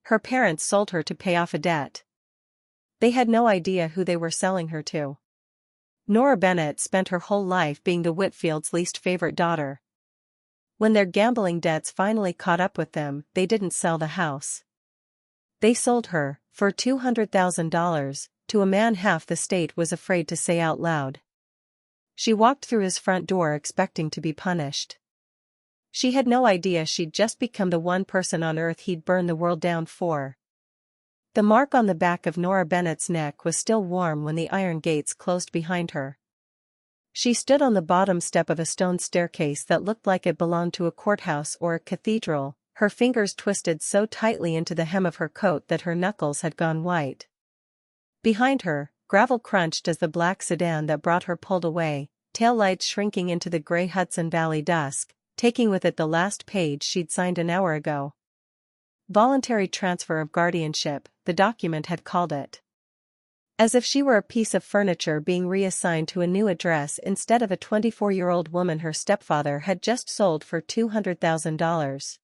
Her parents sold her to pay off a debt. They had no idea who they were selling her to. Nora Bennett spent her whole life being the Whitfields' least favorite daughter. When their gambling debts finally caught up with them, they didn't sell the house. They sold her, for $200,000, to a man half the state was afraid to say out loud. She walked through his front door expecting to be punished. She had no idea she'd just become the one person on earth he'd burn the world down for. The mark on the back of Nora Bennett's neck was still warm when the iron gates closed behind her. She stood on the bottom step of a stone staircase that looked like it belonged to a courthouse or a cathedral, her fingers twisted so tightly into the hem of her coat that her knuckles had gone white. Behind her, gravel crunched as the black sedan that brought her pulled away, taillights shrinking into the gray Hudson Valley dusk, taking with it the last page she'd signed an hour ago. Voluntary transfer of guardianship, the document had called it. As if she were a piece of furniture being reassigned to a new address instead of a 24-year-old woman her stepfather had just sold for $200,000.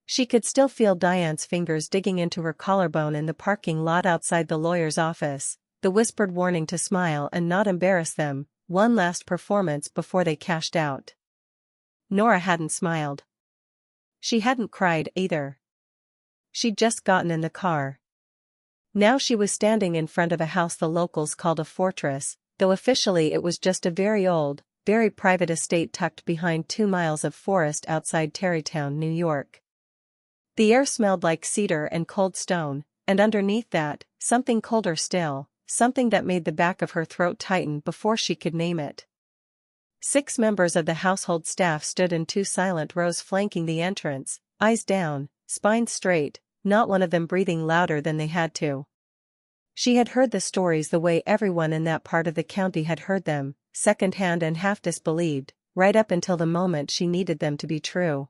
She could still feel Diane's fingers digging into her collarbone in the parking lot outside the lawyer's office, the whispered warning to smile and not embarrass them, one last performance before they cashed out. Nora hadn't smiled. She hadn't cried either. She'd just gotten in the car. Now she was standing in front of a house the locals called a fortress, though officially it was just a very old, very private estate tucked behind 2 miles of forest outside Tarrytown, New York. The air smelled like cedar and cold stone, and underneath that, something colder still, something that made the back of her throat tighten before she could name it. 6 members of the household staff stood in 2 silent rows flanking the entrance, eyes down, spines straight, not one of them breathing louder than they had to. She had heard the stories the way everyone in that part of the county had heard them, second-hand and half-disbelieved, right up until the moment she needed them to be true.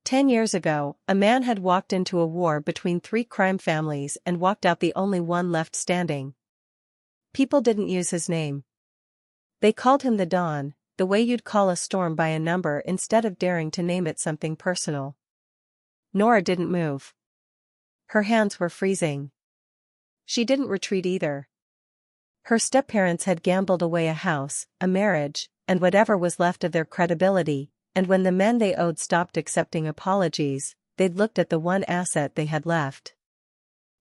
10 years ago, a man had walked into a war between 3 crime families and walked out the only one left standing. People didn't use his name. They called him the Don, the way you'd call a storm by a number instead of daring to name it something personal. Nora didn't move. Her hands were freezing. She didn't retreat either. Her stepparents had gambled away a house, a marriage, and whatever was left of their credibility, and when the men they owed stopped accepting apologies, they'd looked at the one asset they had left.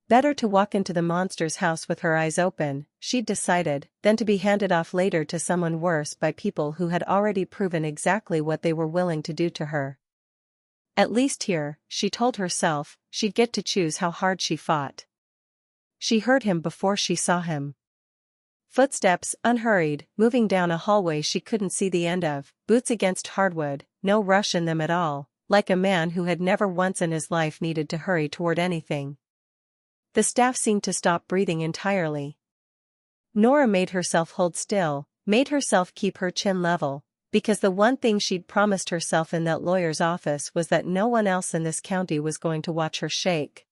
Better to walk into the monster's house with her eyes open, she'd decided, than to be handed off later to someone worse by people who had already proven exactly what they were willing to do to her. At least here, she told herself, she'd get to choose how hard she fought. She heard him before she saw him. Footsteps, unhurried, moving down a hallway she couldn't see the end of, boots against hardwood, no rush in them at all, like a man who had never once in his life needed to hurry toward anything. The staff seemed to stop breathing entirely. Nora made herself hold still, made herself keep her chin level, because the one thing she'd promised herself in that lawyer's office was that no one else in this county was going to watch her shake.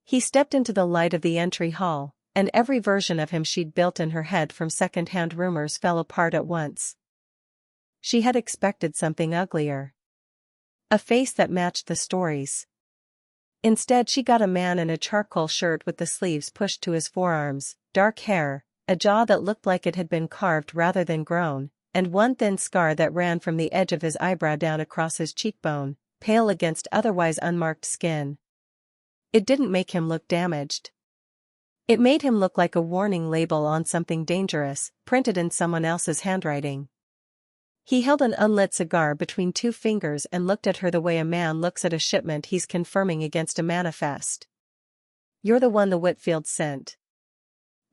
He stepped into the light of the entry hall, and every version of him she'd built in her head from second-hand rumors fell apart at once. She had expected something uglier. A face that matched the stories. Instead she got a man in a charcoal shirt with the sleeves pushed to his forearms, dark hair, a jaw that looked like it had been carved rather than grown, and one thin scar that ran from the edge of his eyebrow down across his cheekbone, pale against otherwise unmarked skin. It didn't make him look damaged. It made him look like a warning label on something dangerous, printed in someone else's handwriting. He held an unlit cigar between 2 fingers and looked at her the way a man looks at a shipment he's confirming against a manifest. "You're the one the Whitfields sent."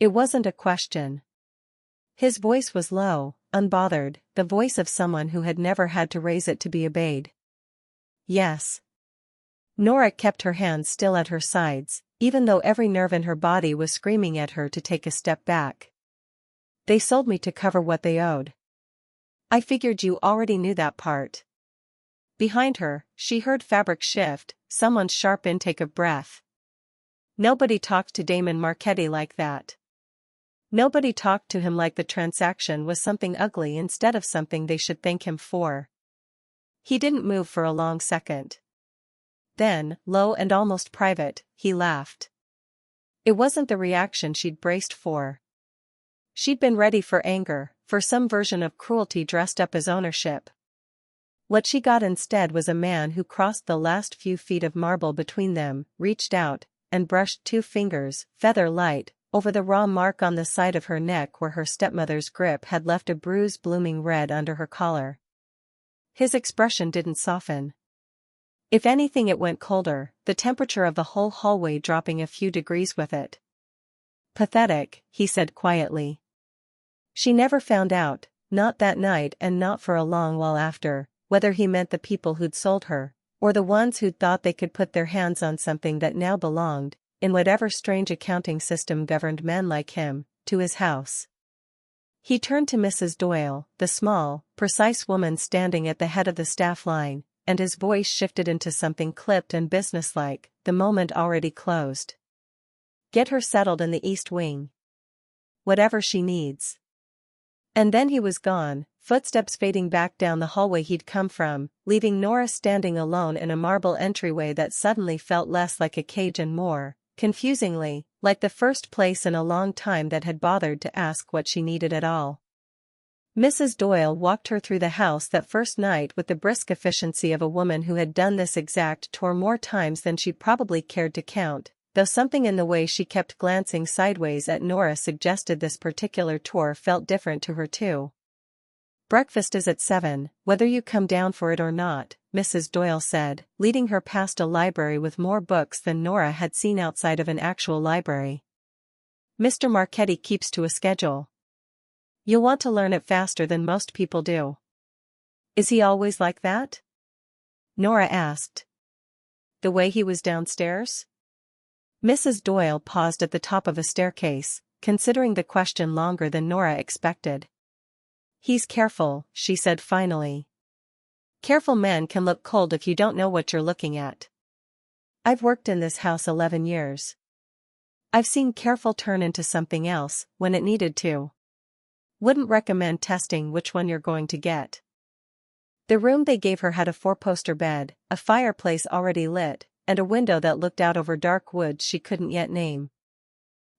It wasn't a question. His voice was low, unbothered, the voice of someone who had never had to raise it to be obeyed. "Yes." Nora kept her hands still at her sides, even though every nerve in her body was screaming at her to take a step back. "They sold me to cover what they owed." "I figured you already knew that part." Behind her, she heard fabric shift, someone's sharp intake of breath. Nobody talked to Damon Marchetti like that. Nobody talked to him like the transaction was something ugly instead of something they should thank him for. He didn't move for a long second. Then, low and almost private, he laughed. It wasn't the reaction she'd braced for. She'd been ready for anger, for some version of cruelty dressed up as ownership. What she got instead was a man who crossed the last few feet of marble between them, reached out, and brushed 2 fingers, feather light, over the raw mark on the side of her neck where her stepmother's grip had left a bruise blooming red under her collar. His expression didn't soften. If anything, it went colder, the temperature of the whole hallway dropping a few degrees with it. Pathetic, he said quietly. She never found out, not that night and not for a long while after, whether he meant the people who'd sold her, or the ones who'd thought they could put their hands on something that now belonged, in whatever strange accounting system governed men like him, to his house. He turned to Mrs. Doyle, the small, precise woman standing at the head of the staff line, and his voice shifted into something clipped and businesslike, the moment already closed. Get her settled in the East Wing. Whatever she needs. And then he was gone, footsteps fading back down the hallway he'd come from, leaving Nora standing alone in a marble entryway that suddenly felt less like a cage and more, confusingly, like the first place in a long time that had bothered to ask what she needed at all. Mrs. Doyle walked her through the house that first night with the brisk efficiency of a woman who had done this exact tour more times than she probably cared to count, though something in the way she kept glancing sideways at Nora suggested this particular tour felt different to her too. Breakfast is at 7, whether you come down for it or not, Mrs. Doyle said, leading her past a library with more books than Nora had seen outside of an actual library. Mr. Marchetti keeps to a schedule. You'll want to learn it faster than most people do. Is he always like that? Nora asked. The way he was downstairs? Mrs. Doyle paused at the top of a staircase, considering the question longer than Nora expected. He's careful, she said finally. Careful men can look cold if you don't know what you're looking at. I've worked in this house 11 years. I've seen careful turn into something else, when it needed to. Wouldn't recommend testing which one you're going to get. The room they gave her had a 4-poster bed, a fireplace already lit, and a window that looked out over dark woods she couldn't yet name.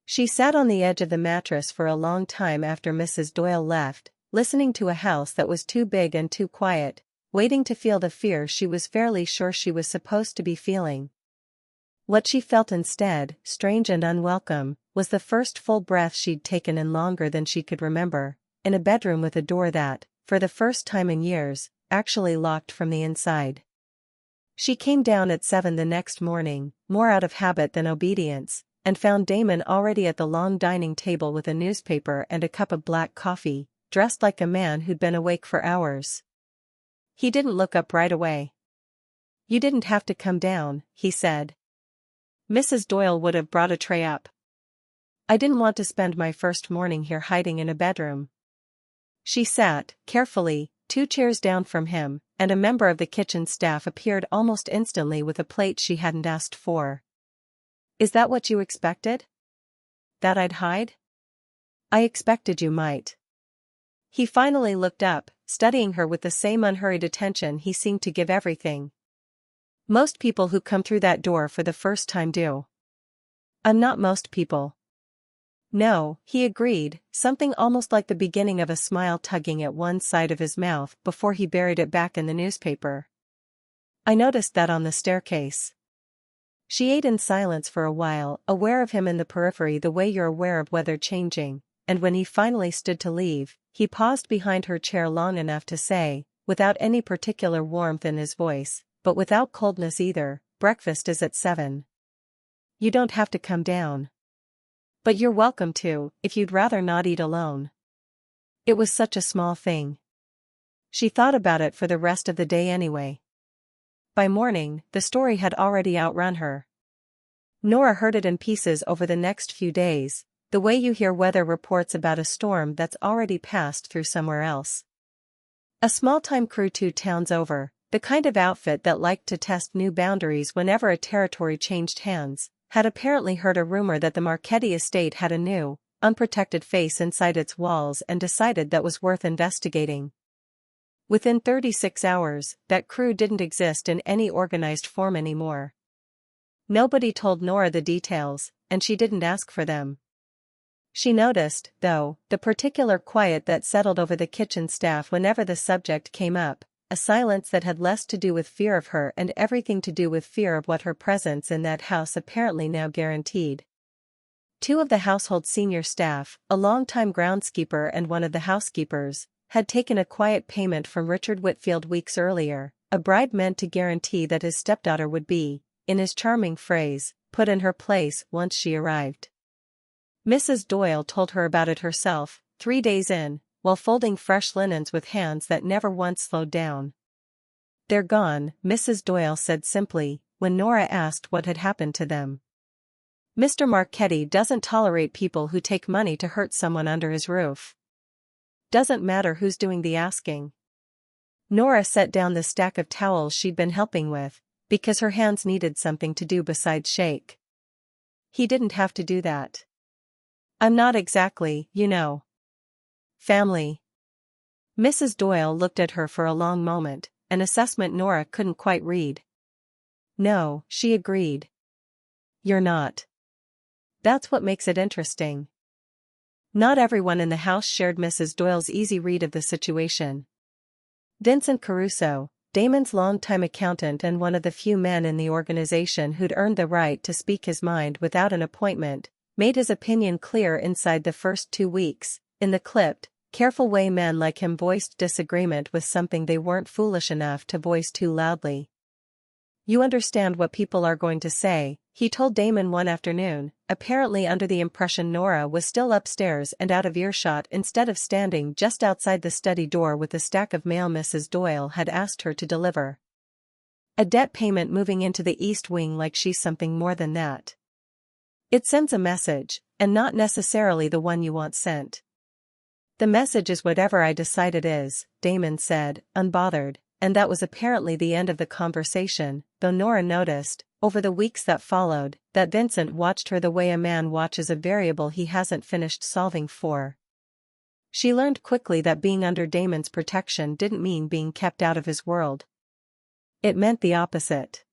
She sat on the edge of the mattress for a long time after Mrs. Doyle left, listening to a house that was too big and too quiet, waiting to feel the fear she was fairly sure she was supposed to be feeling. What she felt instead, strange and unwelcome, was the first full breath she'd taken in longer than she could remember, in a bedroom with a door that, for the first time in years, actually locked from the inside. She came down at 7 the next morning, more out of habit than obedience, and found Damon already at the long dining table with a newspaper and a cup of black coffee, dressed like a man who'd been awake for hours. He didn't look up right away. You didn't have to come down, he said. Mrs. Doyle would have brought a tray up. I didn't want to spend my first morning here hiding in a bedroom. She sat, carefully, 2 chairs down from him, and a member of the kitchen staff appeared almost instantly with a plate she hadn't asked for. Is that what you expected? That I'd hide? I expected you might. He finally looked up, studying her with the same unhurried attention he seemed to give everything. Most people who come through that door for the first time do. I'm not most people. No, he agreed, something almost like the beginning of a smile tugging at one side of his mouth before he buried it back in the newspaper. I noticed that on the staircase. She ate in silence for a while, aware of him in the periphery the way you're aware of weather changing, and when he finally stood to leave, he paused behind her chair long enough to say, without any particular warmth in his voice, but without coldness either, breakfast is at 7. You don't have to come down. But you're welcome to, if you'd rather not eat alone. It was such a small thing. She thought about it for the rest of the day anyway. By morning, the story had already outrun her. Nora heard it in pieces over the next few days, the way you hear weather reports about a storm that's already passed through somewhere else. A small-time crew 2 towns over, the kind of outfit that liked to test new boundaries whenever a territory changed hands, had apparently heard a rumor that the Marchetti estate had a new, unprotected face inside its walls and decided that was worth investigating. Within 36 hours, that crew didn't exist in any organized form anymore. Nobody told Nora the details, and she didn't ask for them. She noticed, though, the particular quiet that settled over the kitchen staff whenever the subject came up, a silence that had less to do with fear of her and everything to do with fear of what her presence in that house apparently now guaranteed. Two of the household's senior staff, a longtime groundskeeper and one of the housekeepers, had taken a quiet payment from Richard Whitfield weeks earlier, a bribe meant to guarantee that his stepdaughter would be, in his charming phrase, put in her place once she arrived. Mrs. Doyle told her about it herself, 3 days in, while folding fresh linens with hands that never once slowed down. "They're gone," Mrs. Doyle said simply, when Nora asked what had happened to them. "Mr. Marchetti doesn't tolerate people who take money to hurt someone under his roof. Doesn't matter who's doing the asking." Nora set down the stack of towels she'd been helping with, because her hands needed something to do besides shake. "He didn't have to do that. I'm not exactly, family." Mrs. Doyle looked at her for a long moment, an assessment Nora couldn't quite read. "No," she agreed. "You're not. That's what makes it interesting." Not everyone in the house shared Mrs. Doyle's easy read of the situation. Vincent Caruso, Damon's longtime accountant and one of the few men in the organization who'd earned the right to speak his mind without an appointment, made his opinion clear inside the first 2 weeks. In the clipped, careful way men like him voiced disagreement with something they weren't foolish enough to voice too loudly. "You understand what people are going to say," he told Damon one afternoon, apparently under the impression Nora was still upstairs and out of earshot instead of standing just outside the study door with the stack of mail Mrs. Doyle had asked her to deliver. "A debt payment moving into the East Wing like she's something more than that. It sends a message, and not necessarily the one you want sent." "The message is whatever I decide it is," Damon said, unbothered, and that was apparently the end of the conversation, though Nora noticed, over the weeks that followed, that Vincent watched her the way a man watches a variable he hasn't finished solving for. She learned quickly that being under Damon's protection didn't mean being kept out of his world. It meant the opposite.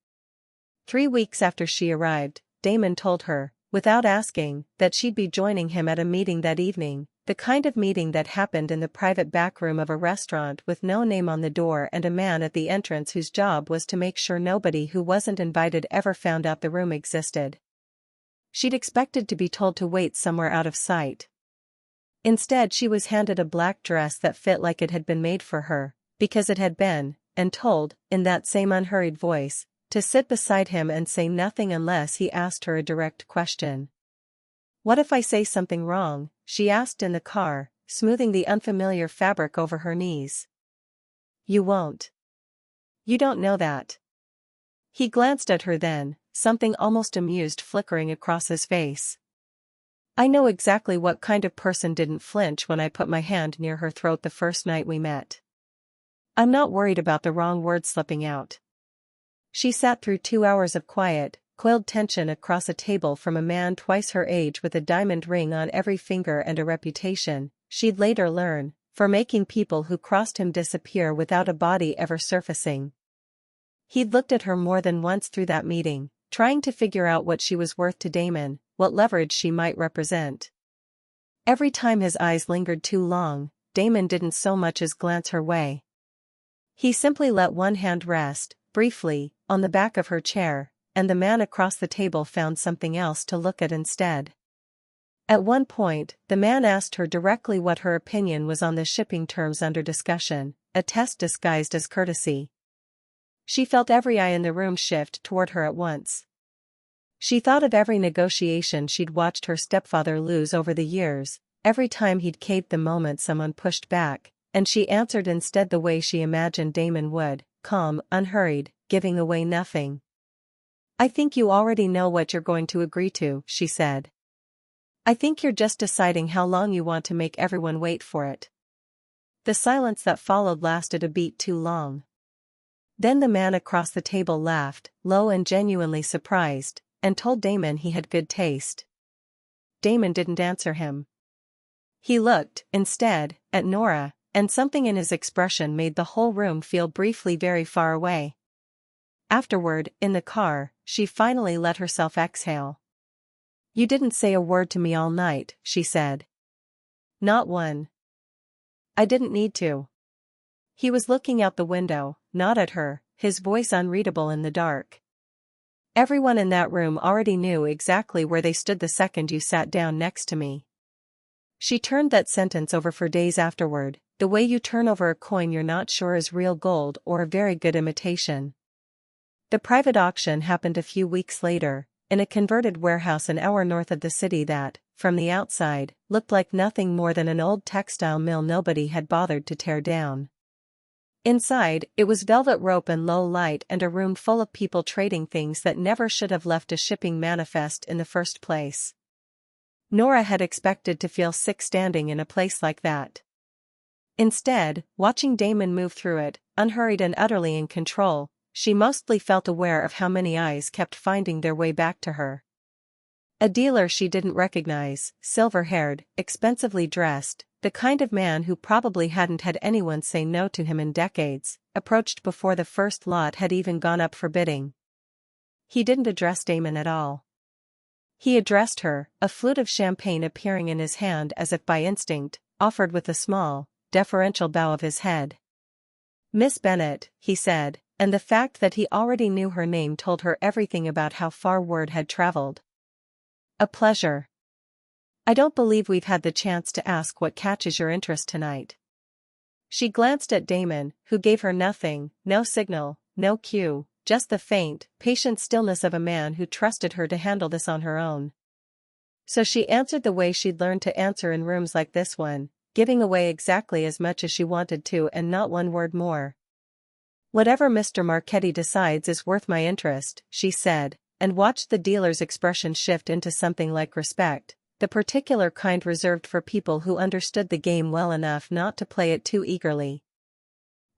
3 weeks after she arrived, Damon told her, without asking, that she'd be joining him at a meeting that evening, the kind of meeting that happened in the private backroom of a restaurant with no name on the door and a man at the entrance whose job was to make sure nobody who wasn't invited ever found out the room existed. She'd expected to be told to wait somewhere out of sight. Instead, she was handed a black dress that fit like it had been made for her, because it had been, and told, in that same unhurried voice, to sit beside him and say nothing unless he asked her a direct question. "What if I say something wrong?" she asked in the car, smoothing the unfamiliar fabric over her knees. "You won't. You don't know that." He glanced at her then, something almost amused flickering across his face. "I know exactly what kind of person didn't flinch when I put my hand near her throat the first night we met. I'm not worried about the wrong word slipping out." She sat through 2 hours of quiet, coiled tension across a table from a man twice her age with a diamond ring on every finger and a reputation, she'd later learn, for making people who crossed him disappear without a body ever surfacing. He'd looked at her more than once through that meeting, trying to figure out what she was worth to Damon, what leverage she might represent. Every time his eyes lingered too long, Damon didn't so much as glance her way. He simply let one hand rest, briefly, on the back of her chair, and the man across the table found something else to look at instead. At one point, the man asked her directly what her opinion was on the shipping terms under discussion, a test disguised as courtesy. She felt every eye in the room shift toward her at once. She thought of every negotiation she'd watched her stepfather lose over the years, every time he'd caved the moment someone pushed back, and she answered instead the way she imagined Damon would, calm, unhurried, giving away nothing. "I think you already know what you're going to agree to," she said. "I think you're just deciding how long you want to make everyone wait for it." The silence that followed lasted a beat too long. Then the man across the table laughed, low and genuinely surprised, and told Damon he had good taste. Damon didn't answer him. He looked, instead, at Nora, and something in his expression made the whole room feel briefly very far away. Afterward, in the car, she finally let herself exhale. "You didn't say a word to me all night," she said. "Not one." "I didn't need to." He was looking out the window, not at her, his voice unreadable in the dark. "Everyone in that room already knew exactly where they stood the second you sat down next to me." She turned that sentence over for days afterward, the way you turn over a coin you're not sure is real gold or a very good imitation. The private auction happened a few weeks later, in a converted warehouse an hour north of the city that, from the outside, looked like nothing more than an old textile mill nobody had bothered to tear down. Inside, it was velvet rope and low light and a room full of people trading things that never should have left a shipping manifest in the first place. Nora had expected to feel sick standing in a place like that. Instead, watching Damon move through it, unhurried and utterly in control, she mostly felt aware of how many eyes kept finding their way back to her. A dealer she didn't recognize, silver-haired, expensively dressed, the kind of man who probably hadn't had anyone say no to him in decades, approached before the first lot had even gone up for bidding. He didn't address Damon at all. He addressed her, a flute of champagne appearing in his hand as if by instinct, offered with a small, deferential bow of his head. "Miss Bennet," he said, and the fact that he already knew her name told her everything about how far word had traveled. "A pleasure. I don't believe we've had the chance to ask what catches your interest tonight." She glanced at Damon, who gave her nothing, no signal, no cue, just the faint, patient stillness of a man who trusted her to handle this on her own. So she answered the way she'd learned to answer in rooms like this one, giving away exactly as much as she wanted to and not one word more. "Whatever Mr. Marchetti decides is worth my interest," she said, and watched the dealer's expression shift into something like respect, the particular kind reserved for people who understood the game well enough not to play it too eagerly.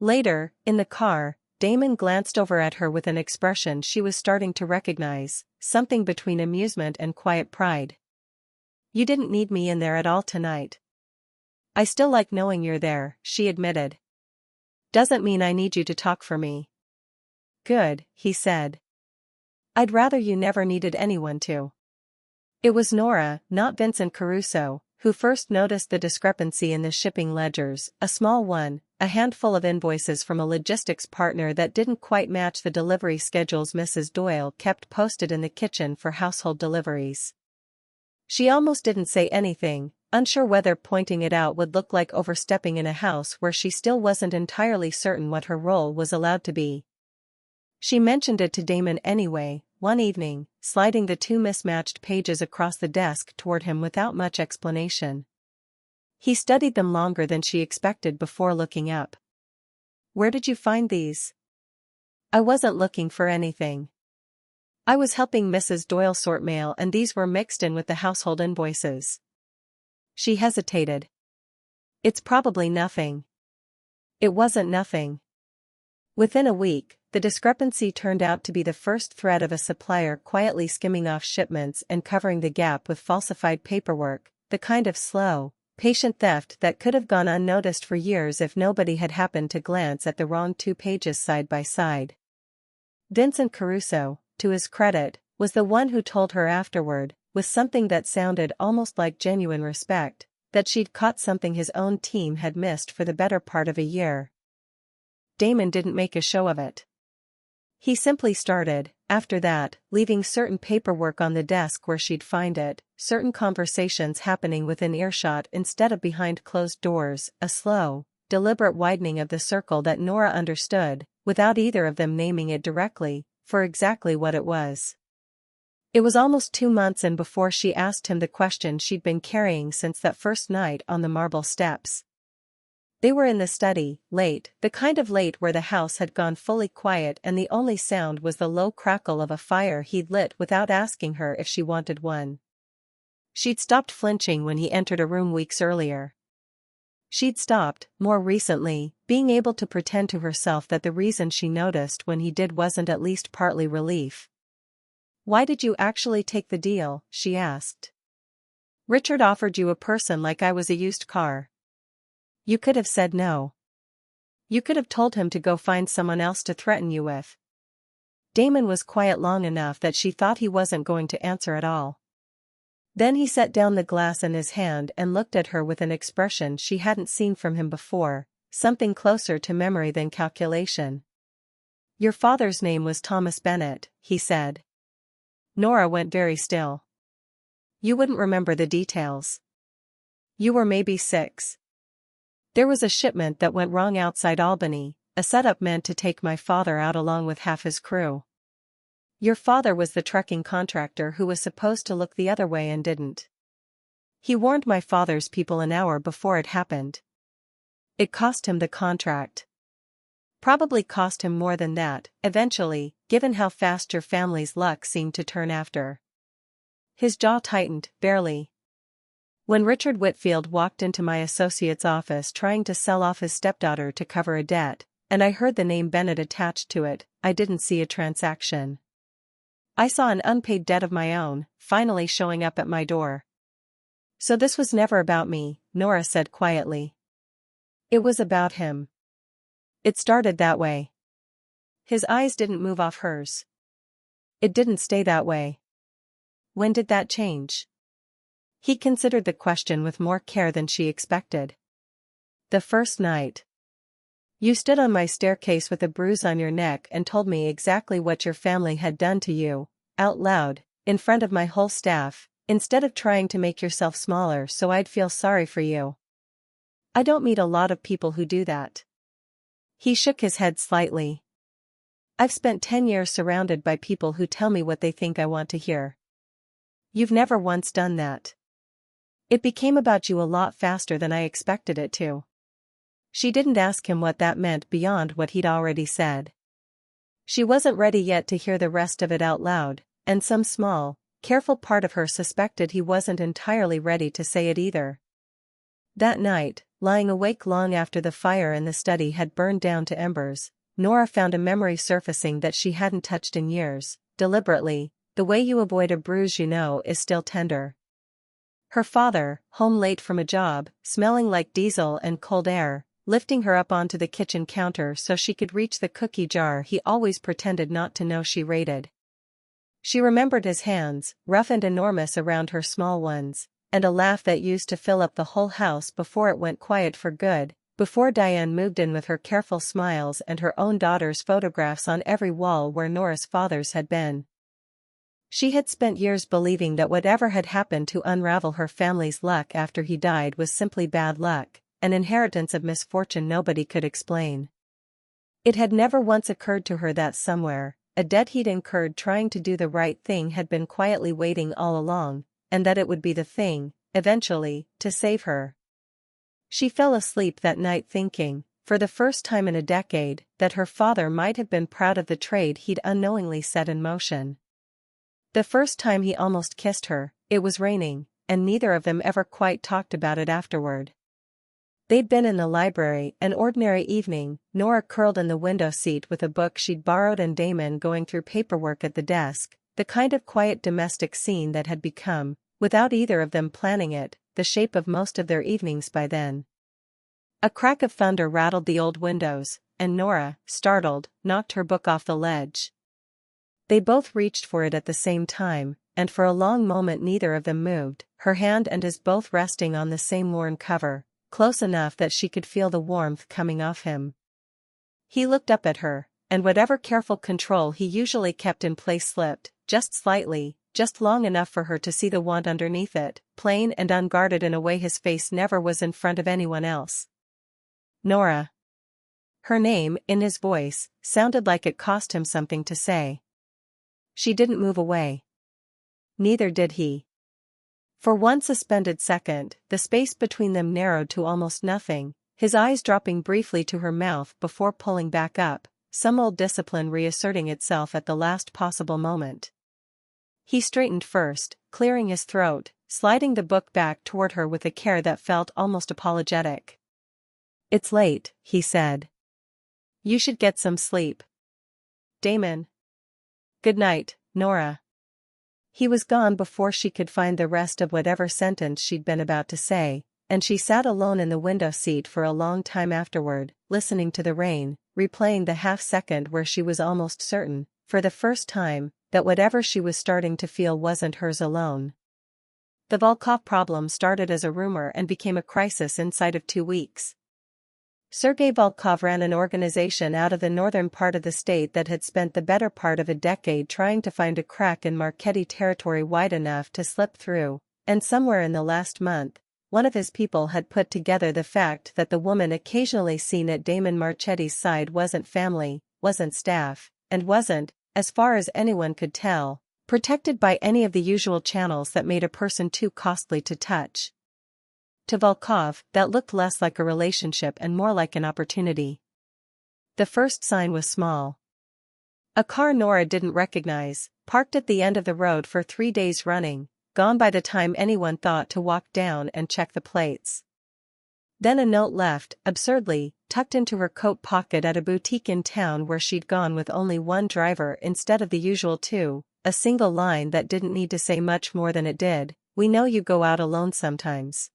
Later, in the car, Damon glanced over at her with an expression she was starting to recognize, something between amusement and quiet pride. "You didn't need me in there at all tonight." "I still like knowing you're there," she admitted. "Doesn't mean I need you to talk for me." "Good," he said. "I'd rather you never needed anyone to." It was Nora, not Vincent Caruso, who first noticed the discrepancy in the shipping ledgers, a small one, a handful of invoices from a logistics partner that didn't quite match the delivery schedules Mrs. Doyle kept posted in the kitchen for household deliveries. She almost didn't say anything, unsure whether pointing it out would look like overstepping in a house where she still wasn't entirely certain what her role was allowed to be. She mentioned it to Damon anyway, one evening, sliding the two mismatched pages across the desk toward him without much explanation. He studied them longer than she expected before looking up. "Where did you find these?" "I wasn't looking for anything. I was helping Mrs. Doyle sort mail and these were mixed in with the household invoices." She hesitated. "It's probably nothing." It wasn't nothing. Within a week, the discrepancy turned out to be the first thread of a supplier quietly skimming off shipments and covering the gap with falsified paperwork, the kind of slow, patient theft that could have gone unnoticed for years if nobody had happened to glance at the wrong two pages side by side. Vincent Caruso, to his credit, was the one who told her afterward, with something that sounded almost like genuine respect, that she'd caught something his own team had missed for the better part of a year. Damon didn't make a show of it. He simply started, after that, leaving certain paperwork on the desk where she'd find it, certain conversations happening within earshot instead of behind closed doors, a slow, deliberate widening of the circle that Nora understood, without either of them naming it directly, for exactly what it was. It was almost 2 months in before she asked him the question she'd been carrying since that first night on the marble steps. They were in the study, late, the kind of late where the house had gone fully quiet and the only sound was the low crackle of a fire he'd lit without asking her if she wanted one. She'd stopped flinching when he entered a room weeks earlier. She'd stopped, more recently, being able to pretend to herself that the reason she noticed when he did wasn't at least partly relief. "Why did you actually take the deal?" she asked. "Richard offered you a person like I was a used car." You could have said no. You could have told him to go find someone else to threaten you with. Damon was quiet long enough that she thought he wasn't going to answer at all. Then he set down the glass in his hand and looked at her with an expression she hadn't seen from him before, something closer to memory than calculation. Your father's name was Thomas Bennett, he said. Nora went very still. You wouldn't remember the details. You were maybe 6. There was a shipment that went wrong outside Albany, a setup meant to take my father out along with half his crew. Your father was the trucking contractor who was supposed to look the other way and didn't. He warned my father's people an hour before it happened. It cost him the contract. Probably cost him more than that, eventually, given how fast your family's luck seemed to turn after. His jaw tightened, barely. When Richard Whitfield walked into my associate's office trying to sell off his stepdaughter to cover a debt, and I heard the name Bennett attached to it, I didn't see a transaction. I saw an unpaid debt of my own, finally showing up at my door. So this was never about me, Nora said quietly. It was about him. It started that way. His eyes didn't move off hers. It didn't stay that way. When did that change? He considered the question with more care than she expected. The first night. You stood on my staircase with a bruise on your neck and told me exactly what your family had done to you, out loud, in front of my whole staff, instead of trying to make yourself smaller so I'd feel sorry for you. I don't meet a lot of people who do that. He shook his head slightly. I've spent 10 years surrounded by people who tell me what they think I want to hear. You've never once done that. It became about you a lot faster than I expected it to. She didn't ask him what that meant beyond what he'd already said. She wasn't ready yet to hear the rest of it out loud, and some small, careful part of her suspected he wasn't entirely ready to say it either. That night, lying awake long after the fire in the study had burned down to embers, Nora found a memory surfacing that she hadn't touched in years. Deliberately, the way you avoid a bruise you know is still tender. Her father, home late from a job, smelling like diesel and cold air, lifting her up onto the kitchen counter so she could reach the cookie jar he always pretended not to know she raided. She remembered his hands, rough and enormous around her small ones, and a laugh that used to fill up the whole house before it went quiet for good, before Diane moved in with her careful smiles and her own daughter's photographs on every wall where Nora's father's had been. She had spent years believing that whatever had happened to unravel her family's luck after he died was simply bad luck, an inheritance of misfortune nobody could explain. It had never once occurred to her that somewhere, a debt he'd incurred trying to do the right thing had been quietly waiting all along, and that it would be the thing, eventually, to save her. She fell asleep that night thinking, for the first time in a decade, that her father might have been proud of the trade he'd unknowingly set in motion. The first time he almost kissed her, it was raining, and neither of them ever quite talked about it afterward. They'd been in the library, an ordinary evening, Nora curled in the window seat with a book she'd borrowed and Damon going through paperwork at the desk, the kind of quiet domestic scene that had become, without either of them planning it, the shape of most of their evenings by then. A crack of thunder rattled the old windows, and Nora, startled, knocked her book off the ledge. They both reached for it at the same time, and for a long moment neither of them moved, her hand and his both resting on the same worn cover, close enough that she could feel the warmth coming off him. He looked up at her, and whatever careful control he usually kept in place slipped, just slightly, just long enough for her to see the want underneath it, plain and unguarded in a way his face never was in front of anyone else. Nora. Her name, in his voice, sounded like it cost him something to say. She didn't move away. Neither did he. For one suspended second, the space between them narrowed to almost nothing, his eyes dropping briefly to her mouth before pulling back up, some old discipline reasserting itself at the last possible moment. He straightened first, clearing his throat, sliding the book back toward her with a care that felt almost apologetic. "It's late," he said. "You should get some sleep." "Damon." "Good night, Nora." He was gone before she could find the rest of whatever sentence she'd been about to say, and she sat alone in the window seat for a long time afterward, listening to the rain, replaying the half-second where she was almost certain, for the first time, that whatever she was starting to feel wasn't hers alone. The Volkov problem started as a rumor and became a crisis inside of 2 weeks. Sergei Volkov ran an organization out of the northern part of the state that had spent the better part of a decade trying to find a crack in Marchetti territory wide enough to slip through, and somewhere in the last month, one of his people had put together the fact that the woman occasionally seen at Damon Marchetti's side wasn't family, wasn't staff, and wasn't, as far as anyone could tell, protected by any of the usual channels that made a person too costly to touch. To Volkov, that looked less like a relationship and more like an opportunity. The first sign was small. A car Nora didn't recognize, parked at the end of the road for 3 days running, gone by the time anyone thought to walk down and check the plates. Then a note left, absurdly, tucked into her coat pocket at a boutique in town where she'd gone with only one driver instead of the usual 2, a single line that didn't need to say much more than it did, "We know you go out alone sometimes."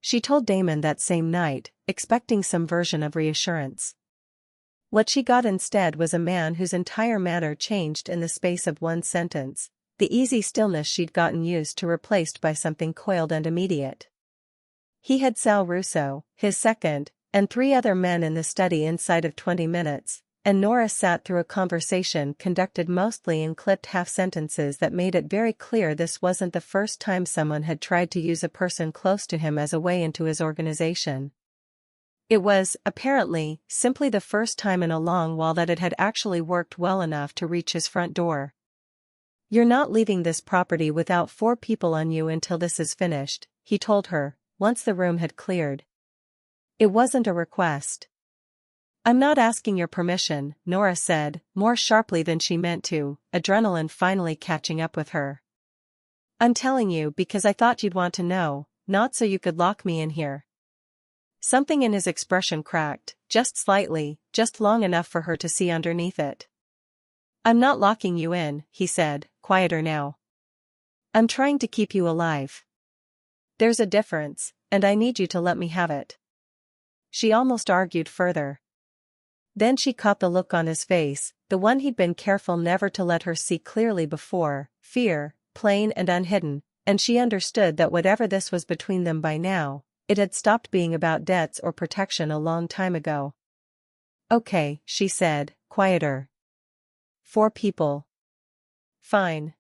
She told Damon that same night, expecting some version of reassurance. What she got instead was a man whose entire manner changed in the space of one sentence, the easy stillness she'd gotten used to replaced by something coiled and immediate. He had Sal Russo, his second, and 3 other men in the study inside of 20 minutes, and Nora sat through a conversation conducted mostly in clipped half-sentences that made it very clear this wasn't the first time someone had tried to use a person close to him as a way into his organization. It was, apparently, simply the first time in a long while that it had actually worked well enough to reach his front door. "You're not leaving this property without 4 people on you until this is finished," he told her, once the room had cleared. It wasn't a request. "I'm not asking your permission," Nora said, more sharply than she meant to, adrenaline finally catching up with her. "I'm telling you because I thought you'd want to know, not so you could lock me in here." Something in his expression cracked, just slightly, just long enough for her to see underneath it. "I'm not locking you in," he said, quieter now. "I'm trying to keep you alive. There's a difference, and I need you to let me have it." She almost argued further. Then she caught the look on his face, the one he'd been careful never to let her see clearly before, fear, plain and unhidden, and she understood that whatever this was between them by now, it had stopped being about debts or protection a long time ago. "Okay," she said, quieter. 4 people. Fine.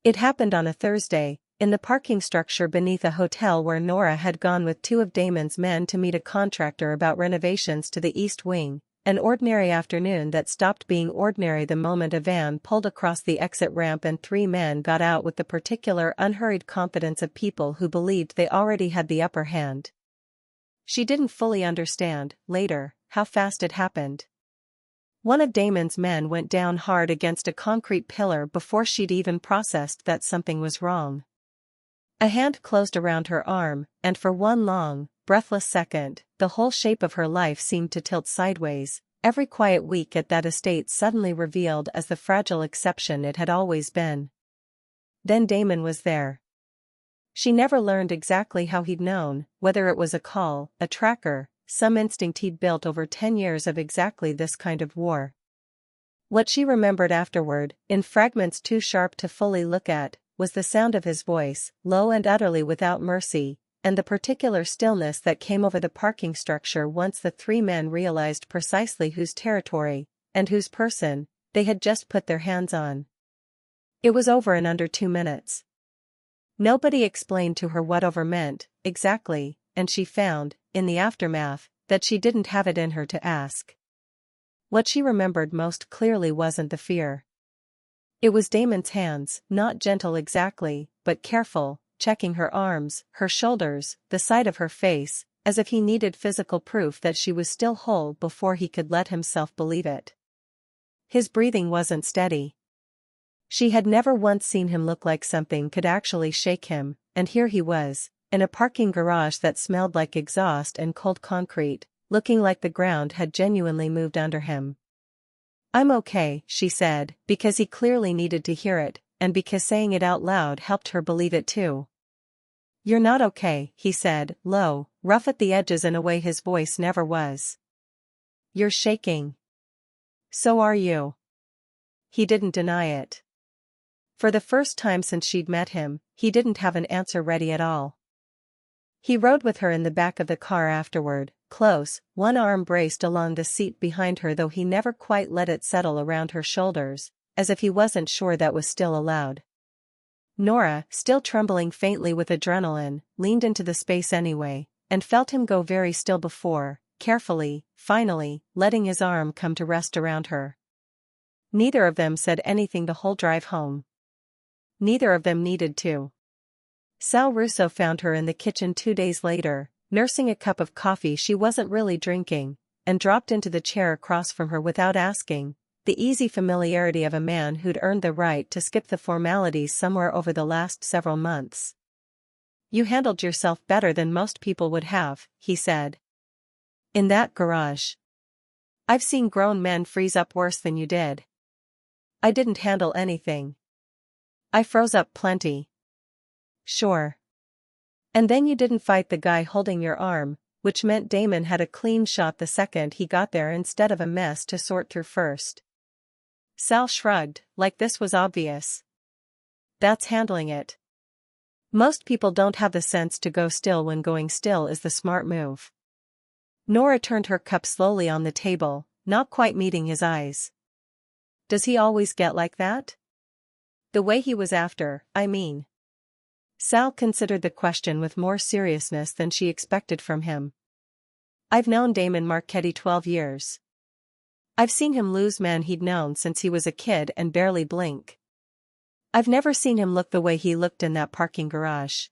It happened on a Thursday, in the parking structure beneath a hotel where Nora had gone with 2 of Damon's men to meet a contractor about renovations to the East Wing, an ordinary afternoon that stopped being ordinary the moment a van pulled across the exit ramp and 3 men got out with the particular unhurried confidence of people who believed they already had the upper hand. She didn't fully understand, later, how fast it happened. One of Damon's men went down hard against a concrete pillar before she'd even processed that something was wrong. A hand closed around her arm, and for one long, breathless second, the whole shape of her life seemed to tilt sideways, every quiet week at that estate suddenly revealed as the fragile exception it had always been. Then Damon was there. She never learned exactly how he'd known, whether it was a call, a tracker, some instinct he'd built over 10 years of exactly this kind of war. What she remembered afterward, in fragments too sharp to fully look at, was the sound of his voice, low and utterly without mercy, and the particular stillness that came over the parking structure once the 3 men realized precisely whose territory, and whose person, they had just put their hands on. It was over in under 2 minutes. Nobody explained to her what over meant, exactly, and she found, in the aftermath, that she didn't have it in her to ask. What she remembered most clearly wasn't the fear. It was Damon's hands, not gentle exactly, but careful, checking her arms, her shoulders, the side of her face, as if he needed physical proof that she was still whole before he could let himself believe it. His breathing wasn't steady. She had never once seen him look like something could actually shake him, and here he was, in a parking garage that smelled like exhaust and cold concrete, looking like the ground had genuinely moved under him. "I'm okay," she said, because he clearly needed to hear it, and because saying it out loud helped her believe it too. "You're not okay," he said, low, rough at the edges in a way his voice never was. "You're shaking." "So are you." He didn't deny it. For the first time since she'd met him, he didn't have an answer ready at all. He rode with her in the back of the car afterward, close, one arm braced along the seat behind her, though he never quite let it settle around her shoulders, as if he wasn't sure that was still allowed. Nora, still trembling faintly with adrenaline, leaned into the space anyway, and felt him go very still before, carefully, finally, letting his arm come to rest around her. Neither of them said anything the whole drive home. Neither of them needed to. Sal Russo found her in the kitchen 2 days later, nursing a cup of coffee she wasn't really drinking, and dropped into the chair across from her without asking, the easy familiarity of a man who'd earned the right to skip the formalities somewhere over the last several months. "You handled yourself better than most people would have," he said. "In that garage. I've seen grown men freeze up worse than you did." "I didn't handle anything. I froze up plenty." "Sure. And then you didn't fight the guy holding your arm, which meant Damon had a clean shot the second he got there instead of a mess to sort through first." Sal shrugged, like this was obvious. "That's handling it. Most people don't have the sense to go still when going still is the smart move." Nora turned her cup slowly on the table, not quite meeting his eyes. "Does he always get like that? The way he was after, I mean." Sal considered the question with more seriousness than she expected from him. "I've known Damon Marchetti 12 years. I've seen him lose men he'd known since he was a kid and barely blink. I've never seen him look the way he looked in that parking garage."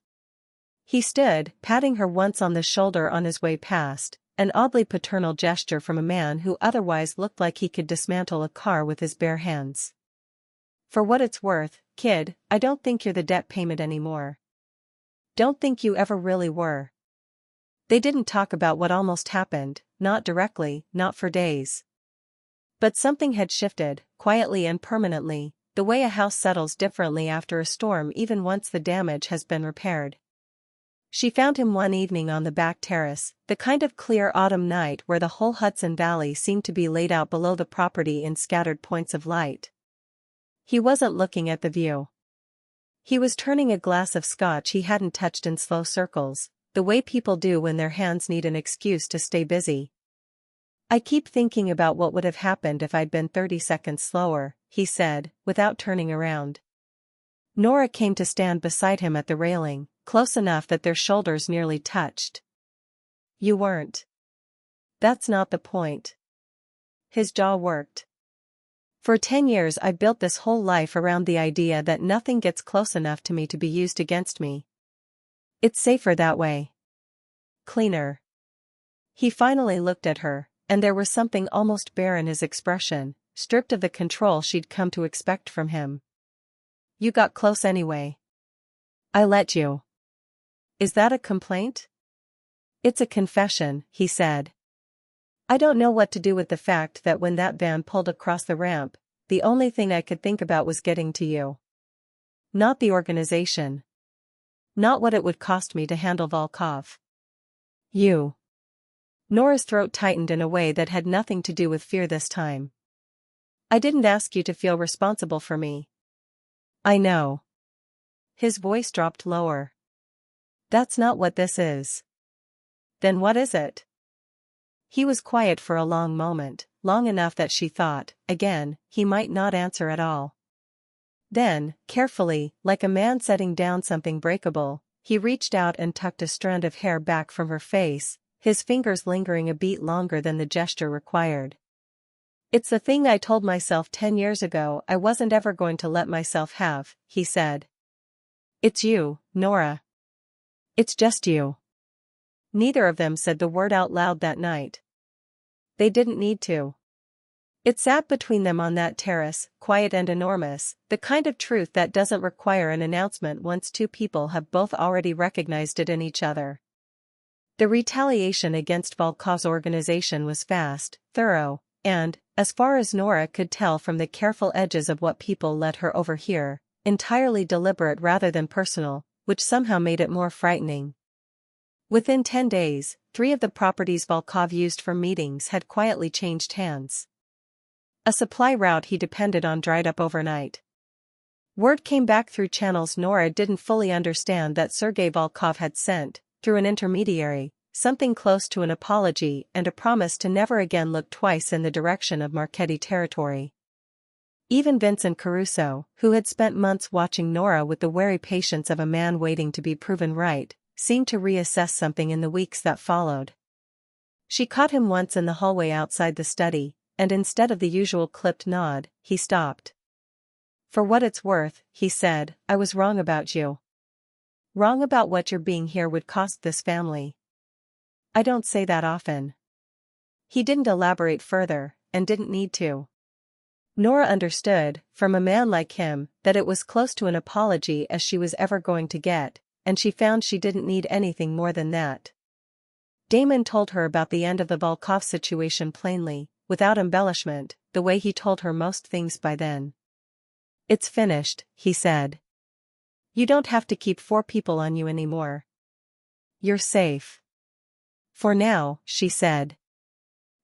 He stood, patting her once on the shoulder on his way past, an oddly paternal gesture from a man who otherwise looked like he could dismantle a car with his bare hands. "For what it's worth, kid, I don't think you're the debt payment anymore. Don't think you ever really were." They didn't talk about what almost happened, not directly, not for days. But something had shifted, quietly and permanently, the way a house settles differently after a storm even once the damage has been repaired. She found him one evening on the back terrace, the kind of clear autumn night where the whole Hudson Valley seemed to be laid out below the property in scattered points of light. He wasn't looking at the view. He was turning a glass of scotch he hadn't touched in slow circles, the way people do when their hands need an excuse to stay busy. "I keep thinking about what would have happened if I'd been 30 seconds slower," he said, without turning around. Nora came to stand beside him at the railing, close enough that their shoulders nearly touched. "You weren't. That's not the point." His jaw worked. "For 10 years I've built this whole life around the idea that nothing gets close enough to me to be used against me. It's safer that way. Cleaner." He finally looked at her, and there was something almost bare in his expression, stripped of the control she'd come to expect from him. "You got close anyway. I let you." "Is that a complaint?" "It's a confession," he said. "I don't know what to do with the fact that when that van pulled across the ramp, the only thing I could think about was getting to you. Not the organization. Not what it would cost me to handle Volkov. You." Nora's throat tightened in a way that had nothing to do with fear this time. "I didn't ask you to feel responsible for me." "I know." His voice dropped lower. "That's not what this is." "Then what is it?" He was quiet for a long moment, long enough that she thought, again, he might not answer at all. Then, carefully, like a man setting down something breakable, he reached out and tucked a strand of hair back from her face, his fingers lingering a beat longer than the gesture required. "It's the thing I told myself 10 years ago I wasn't ever going to let myself have," he said. "It's you, Nora. It's just you." Neither of them said the word out loud that night. They didn't need to. It sat between them on that terrace, quiet and enormous, the kind of truth that doesn't require an announcement once two people have both already recognized it in each other. The retaliation against Volkov's organization was fast, thorough, and, as far as Nora could tell from the careful edges of what people let her overhear, entirely deliberate rather than personal, which somehow made it more frightening. Within 10 days, 3 of the properties Volkov used for meetings had quietly changed hands. A supply route he depended on dried up overnight. Word came back through channels Nora didn't fully understand that Sergei Volkov had sent, through an intermediary, something close to an apology and a promise to never again look twice in the direction of Marchetti territory. Even Vincent Caruso, who had spent months watching Nora with the wary patience of a man waiting to be proven right, seemed to reassess something in the weeks that followed. She caught him once in the hallway outside the study, and instead of the usual clipped nod, he stopped. "For what it's worth," he said, "I was wrong about you. Wrong about what your being here would cost this family." "I don't say that often." He didn't elaborate further, and didn't need to. Nora understood, from a man like him, that it was close to an apology as she was ever going to get, and she found she didn't need anything more than that. Damon told her about the end of the Volkov situation plainly, without embellishment, the way he told her most things by then. "It's finished," he said. "You don't have to keep 4 people on you anymore. You're safe." "For now," she said.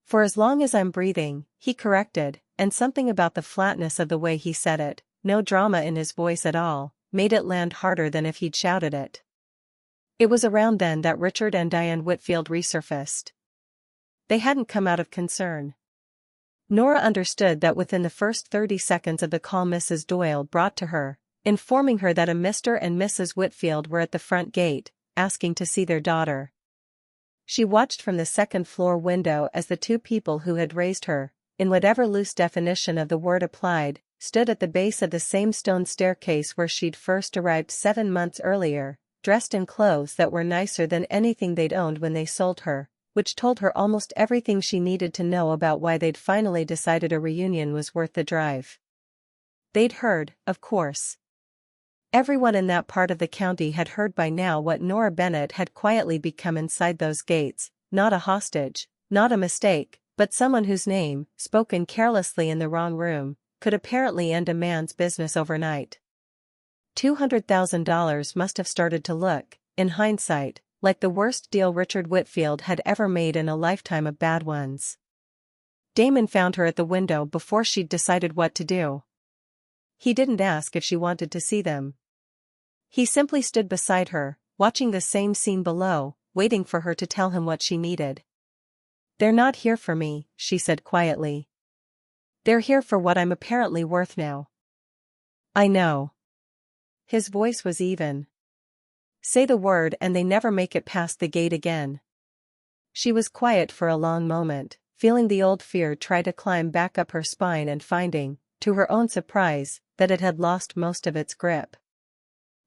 "For as long as I'm breathing," he corrected, and something about the flatness of the way he said it, no drama in his voice at all, made it land harder than if he'd shouted it. It was around then that Richard and Diane Whitfield resurfaced. They hadn't come out of concern. Nora understood that within the first 30 seconds of the call Mrs. Doyle brought to her, informing her that a Mr. and Mrs. Whitfield were at the front gate, asking to see their daughter. She watched from the second-floor window as the 2 people who had raised her, in whatever loose definition of the word applied, stood at the base of the same stone staircase where she'd first arrived 7 months earlier, dressed in clothes that were nicer than anything they'd owned when they sold her, which told her almost everything she needed to know about why they'd finally decided a reunion was worth the drive. They'd heard, of course. Everyone in that part of the county had heard by now what Nora Bennett had quietly become inside those gates, not a hostage, not a mistake, but someone whose name, spoken carelessly in the wrong room, could apparently end a man's business overnight. $200,000 must have started to look, in hindsight, like the worst deal Richard Whitfield had ever made in a lifetime of bad ones. Damon found her at the window before she'd decided what to do. He didn't ask if she wanted to see them. He simply stood beside her, watching the same scene below, waiting for her to tell him what she needed. "They're not here for me," she said quietly. "They're here for what I'm apparently worth now." "I know." His voice was even. "Say the word and they never make it past the gate again." She was quiet for a long moment, feeling the old fear try to climb back up her spine and finding, to her own surprise, that it had lost most of its grip.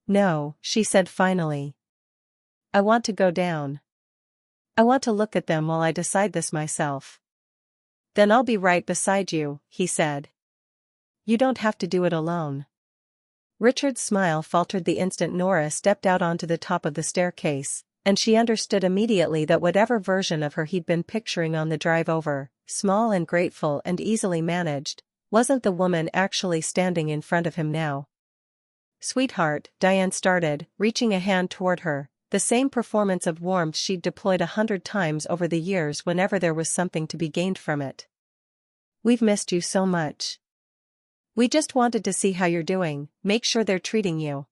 "No," she said finally. "I want to go down. I want to look at them while I decide this myself." "Then I'll be right beside you," he said. "You don't have to do it alone." Richard's smile faltered the instant Nora stepped out onto the top of the staircase, and she understood immediately that whatever version of her he'd been picturing on the drive over, small and grateful and easily managed, wasn't the woman actually standing in front of him now. "Sweetheart," Diane started, reaching a hand toward her, the same performance of warmth she'd deployed 100 times over the years whenever there was something to be gained from it. "We've missed you so much. We just wanted to see how you're doing, make sure they're treating you."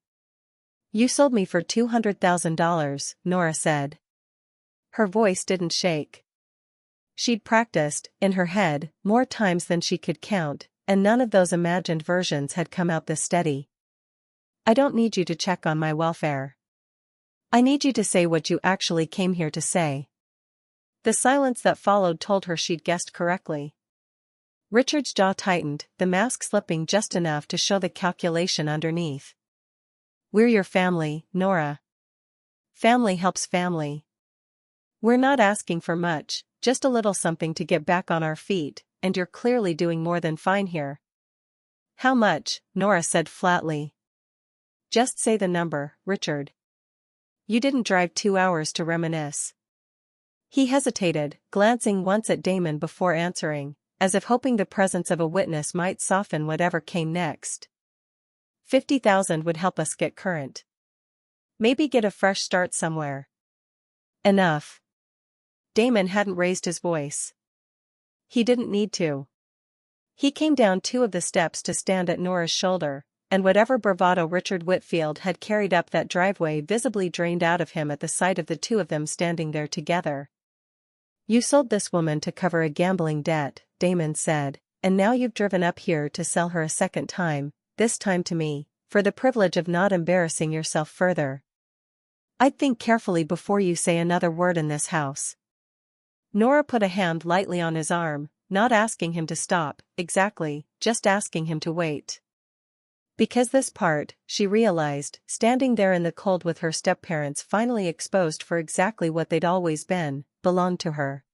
"You sold me for $200,000, Nora said. Her voice didn't shake. She'd practiced, in her head, more times than she could count, and none of those imagined versions had come out this steady. "I don't need you to check on my welfare. I need you to say what you actually came here to say." The silence that followed told her she'd guessed correctly. Richard's jaw tightened, the mask slipping just enough to show the calculation underneath. "We're your family, Nora. Family helps family. We're not asking for much, just a little something to get back on our feet, and you're clearly doing more than fine here." "How much?" Nora said flatly. "Just say the number, Richard. You didn't drive 2 hours to reminisce." He hesitated, glancing once at Damon before answering, as if hoping the presence of a witness might soften whatever came next. 50,000 would help us get current." Maybe get a fresh start somewhere. Enough. Damon hadn't raised his voice. He didn't need to. He came down 2 of the steps to stand at Nora's shoulder, and whatever bravado Richard Whitfield had carried up that driveway visibly drained out of him at the sight of the 2 of them standing there together. "You sold this woman to cover a gambling debt," Damon said, "and now you've driven up here to sell her a second time, this time to me, for the privilege of not embarrassing yourself further. I'd think carefully before you say another word in this house." Nora put a hand lightly on his arm, not asking him to stop, exactly, just asking him to wait. Because this part, she realized, standing there in the cold with her step-parents finally exposed for exactly what they'd always been, belonged to her.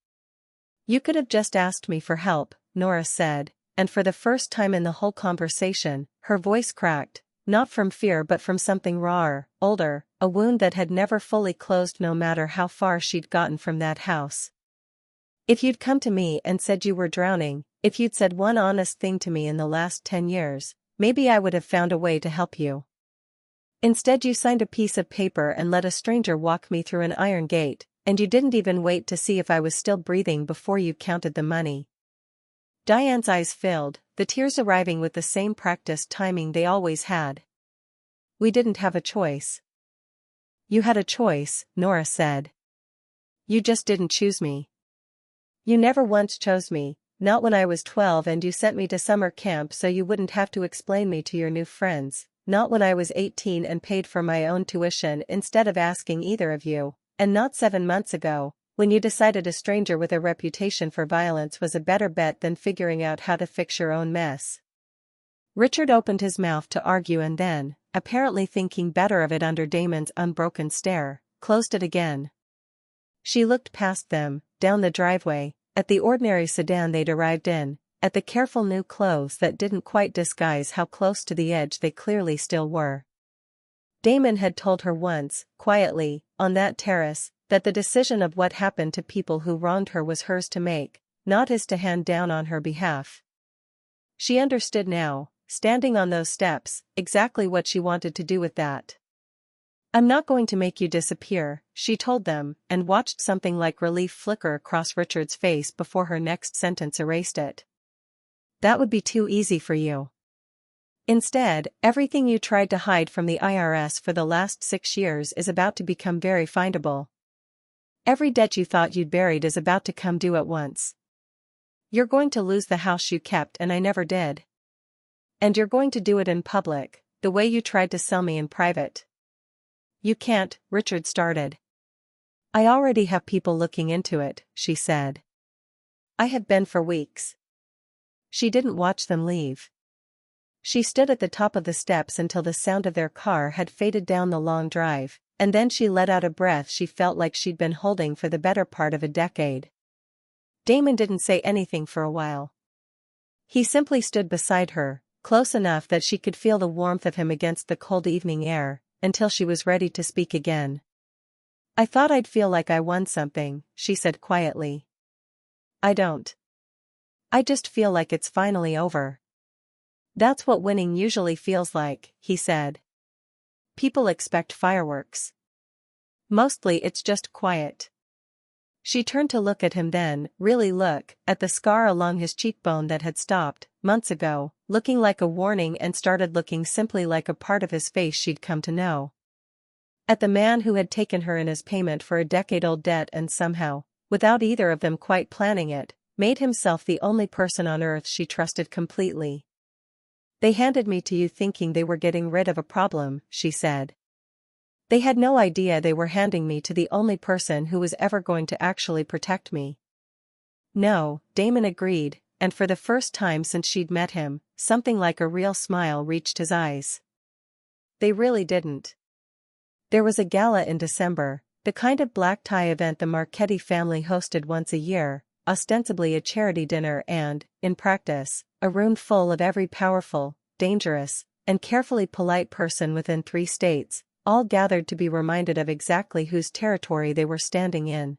"You could have just asked me for help," Nora said, and for the first time in the whole conversation, her voice cracked, not from fear but from something rawer, older, a wound that had never fully closed no matter how far she'd gotten from that house. "If you'd come to me and said you were drowning, if you'd said one honest thing to me in the last 10 years, maybe I would have found a way to help you. Instead you signed a piece of paper and let a stranger walk me through an iron gate, and you didn't even wait to see if I was still breathing before you counted the money." Diane's eyes filled, the tears arriving with the same practiced timing they always had. "We didn't have a choice." "You had a choice," Nora said. "You just didn't choose me. You never once chose me, not when I was 12 and you sent me to summer camp so you wouldn't have to explain me to your new friends, not when I was 18 and paid for my own tuition instead of asking either of you, and not 7 months ago, when you decided a stranger with a reputation for violence was a better bet than figuring out how to fix your own mess." Richard opened his mouth to argue and then, apparently thinking better of it under Damon's unbroken stare, closed it again. She looked past them, down the driveway, at the ordinary sedan they'd arrived in, at the careful new clothes that didn't quite disguise how close to the edge they clearly still were. Damon had told her once, quietly, on that terrace, that the decision of what happened to people who wronged her was hers to make, not his to hand down on her behalf. She understood now, standing on those steps, exactly what she wanted to do with that. "I'm not going to make you disappear," she told them, and watched something like relief flicker across Richard's face before her next sentence erased it. "That would be too easy for you. Instead, everything you tried to hide from the IRS for the last 6 years is about to become very findable. Every debt you thought you'd buried is about to come due at once. You're going to lose the house you kept and I never did. And you're going to do it in public, the way you tried to sell me in private." "You can't," Richard started. "I already have people looking into it," she said. "I have been for weeks." She didn't watch them leave. She stood at the top of the steps until the sound of their car had faded down the long drive, and then she let out a breath she felt like she'd been holding for the better part of a decade. Damon didn't say anything for a while. He simply stood beside her, close enough that she could feel the warmth of him against the cold evening air, until she was ready to speak again. "I thought I'd feel like I won something," she said quietly. "I don't. I just feel like it's finally over." "That's what winning usually feels like," he said. "People expect fireworks. Mostly it's just quiet." She turned to look at him then, really look, at the scar along his cheekbone that had stopped, months ago, looking like a warning and started looking simply like a part of his face she'd come to know. At the man who had taken her in as payment for a decade-old debt and somehow, without either of them quite planning it, made himself the only person on earth she trusted completely. "They handed me to you thinking they were getting rid of a problem," she said. "They had no idea they were handing me to the only person who was ever going to actually protect me." "No," Damon agreed, and for the first time since she'd met him, something like a real smile reached his eyes. "They really didn't. There was a gala in December, the kind of black tie event the Marchetti family hosted once a year, ostensibly a charity dinner and, in practice, a room full of every powerful, dangerous, and carefully polite person within 3 states, all gathered to be reminded of exactly whose territory they were standing in.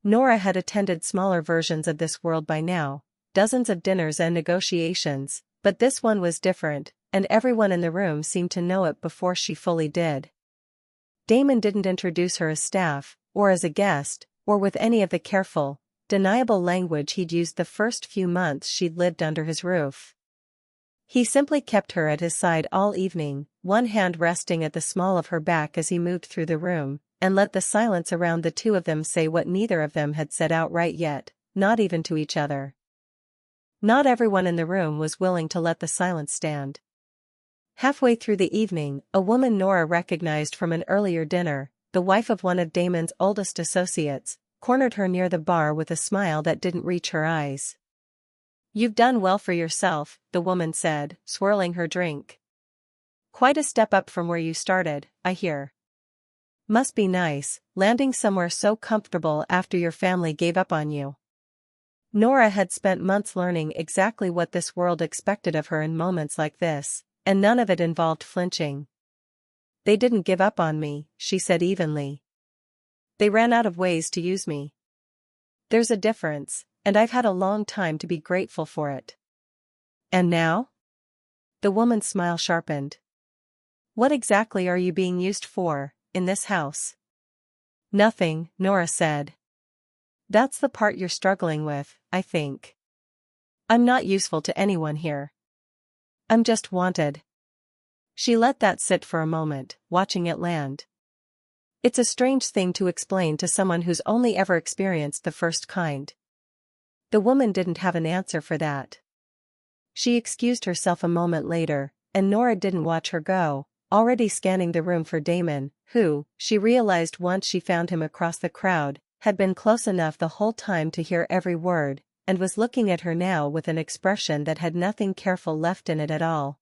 Nora had attended smaller versions of this world by now, dozens of dinners and negotiations, but this one was different, and everyone in the room seemed to know it before she fully did. Damon didn't introduce her as staff, or as a guest, or with any of the careful, deniable language he'd used the first few months she'd lived under his roof. He simply kept her at his side all evening, one hand resting at the small of her back as he moved through the room, and let the silence around the two of them say what neither of them had said outright yet, not even to each other. Not everyone in the room was willing to let the silence stand. Halfway through the evening, a woman Nora recognized from an earlier dinner, the wife of one of Damon's oldest associates, cornered her near the bar with a smile that didn't reach her eyes. "You've done well for yourself," the woman said, swirling her drink. "Quite a step up from where you started, I hear. Must be nice, landing somewhere so comfortable after your family gave up on you." Nora had spent months learning exactly what this world expected of her in moments like this, and none of it involved flinching. "They didn't give up on me," she said evenly. "They ran out of ways to use me. There's a difference, and I've had a long time to be grateful for it." "And now?" The woman's smile sharpened. "What exactly are you being used for, in this house?" "Nothing," Nora said. "That's the part you're struggling with, I think. I'm not useful to anyone here. I'm just wanted." She let that sit for a moment, watching it land. It's a strange thing to explain to someone who's only ever experienced the first kind. The woman didn't have an answer for that. She excused herself a moment later, and Nora didn't watch her go, already scanning the room for Damon, who, she realized once she found him across the crowd, had been close enough the whole time to hear every word, and was looking at her now with an expression that had nothing careful left in it at all.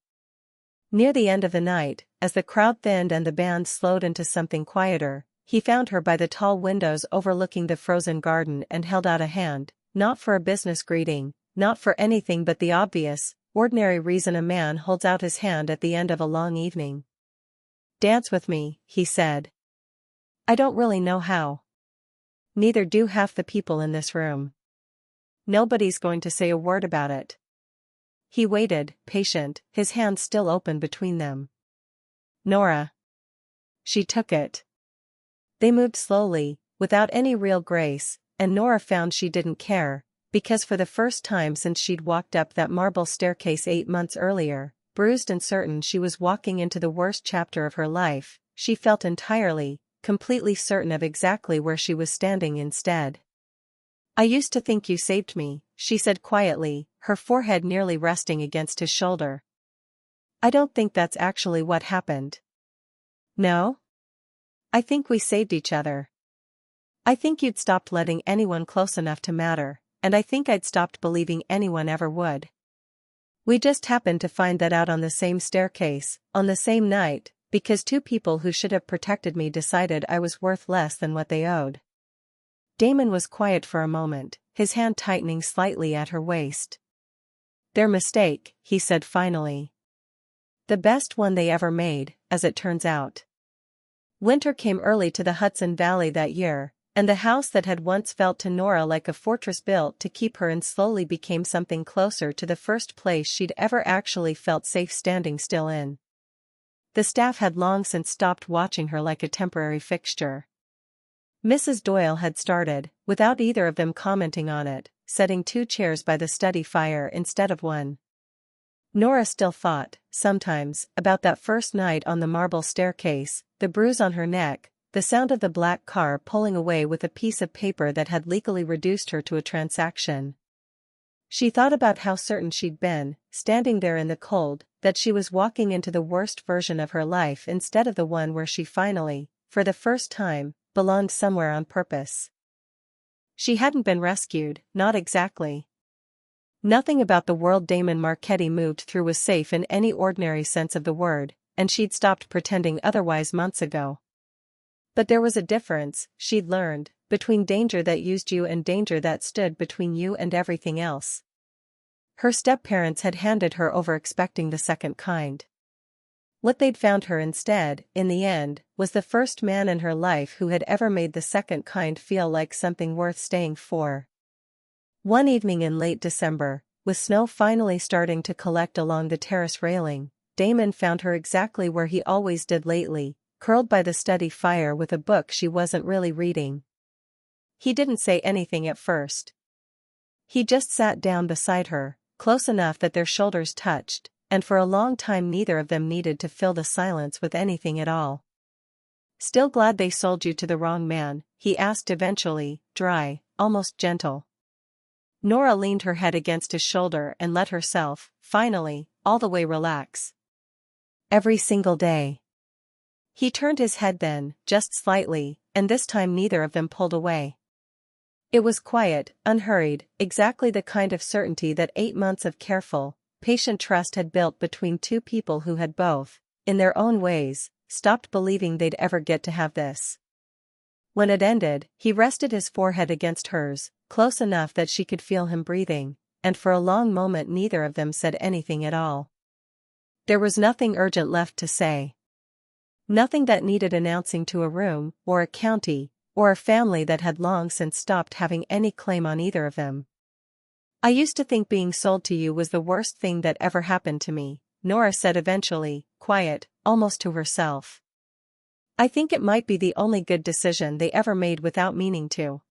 Near the end of the night, as the crowd thinned and the band slowed into something quieter, he found her by the tall windows overlooking the frozen garden and held out a hand, not for a business greeting, not for anything but the obvious, ordinary reason a man holds out his hand at the end of a long evening. "Dance with me," he said. "I don't really know how. Neither do half the people in this room. Nobody's going to say a word about it." He waited, patient, his hand still open between them. "Nora." She took it. They moved slowly, without any real grace, and Nora found she didn't care, because for the first time since she'd walked up that marble staircase 8 months earlier, bruised and certain she was walking into the worst chapter of her life, she felt entirely, completely certain of exactly where she was standing instead. "I used to think you saved me," she said quietly, her forehead nearly resting against his shoulder. "I don't think that's actually what happened." "No? I think we saved each other. I think you'd stopped letting anyone close enough to matter, and I think I'd stopped believing anyone ever would. We just happened to find that out on the same staircase, on the same night, because two people who should have protected me decided I was worth less than what they owed." Damon was quiet for a moment, his hand tightening slightly at her waist. "Their mistake," he said finally. "The best one they ever made, as it turns out." Winter came early to the Hudson Valley that year, and the house that had once felt to Nora like a fortress built to keep her in slowly became something closer to the first place she'd ever actually felt safe standing still in. The staff had long since stopped watching her like a temporary fixture. Mrs. Doyle had started, without either of them commenting on it, setting 2 chairs by the study fire instead of one. Nora still thought, sometimes, about that first night on the marble staircase, the bruise on her neck, the sound of the black car pulling away with a piece of paper that had legally reduced her to a transaction. She thought about how certain she'd been, standing there in the cold, that she was walking into the worst version of her life instead of the one where she finally, for the first time, belonged somewhere on purpose. She hadn't been rescued, not exactly. Nothing about the world Damon Marchetti moved through was safe in any ordinary sense of the word, and she'd stopped pretending otherwise months ago. But there was a difference, she'd learned, between danger that used you and danger that stood between you and everything else. Her step-parents had handed her over expecting the second kind. What they'd found her instead, in the end, was the first man in her life who had ever made the second kind feel like something worth staying for. One evening in late December, with snow finally starting to collect along the terrace railing, Damon found her exactly where he always did lately, curled by the study fire with a book she wasn't really reading. He didn't say anything at first. He just sat down beside her, close enough that their shoulders touched, and for a long time neither of them needed to fill the silence with anything at all. "Still glad they sold you to the wrong man?" he asked eventually, dry, almost gentle. Nora leaned her head against his shoulder and let herself, finally, all the way relax. "Every single day." He turned his head then, just slightly, and this time neither of them pulled away. It was quiet, unhurried, exactly the kind of certainty that 8 months of careful, patient trust had built between two people who had both, in their own ways, stopped believing they'd ever get to have this. When it ended, he rested his forehead against hers, close enough that she could feel him breathing, and for a long moment neither of them said anything at all. There was nothing urgent left to say. Nothing that needed announcing to a room, or a county, or a family that had long since stopped having any claim on either of them. "I used to think being sold to you was the worst thing that ever happened to me," Nora said eventually, quiet, almost to herself. "I think it might be the only good decision they ever made without meaning to."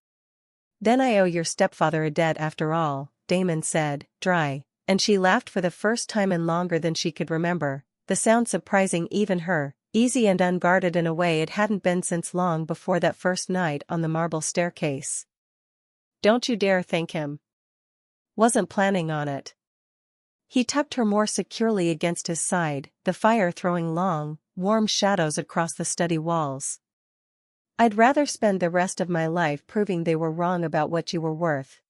"Then I owe your stepfather a debt after all," Damon said, dry, and she laughed for the first time in longer than she could remember, the sound surprising even her, easy and unguarded in a way it hadn't been since long before that first night on the marble staircase. "Don't you dare thank him. Wasn't planning on it." He tucked her more securely against his side, the fire throwing long, warm shadows across the study walls. "I'd rather spend the rest of my life proving they were wrong about what you were worth."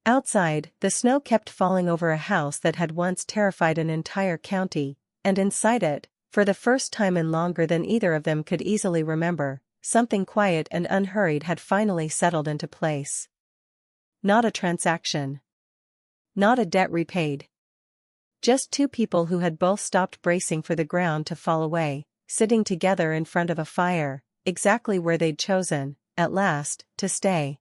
Outside, the snow kept falling over a house that had once terrified an entire county, and inside it, for the first time in longer than either of them could easily remember, something quiet and unhurried had finally settled into place. Not a transaction. Not a debt repaid. Just two people who had both stopped bracing for the ground to fall away, sitting together in front of a fire, exactly where they'd chosen, at last, to stay.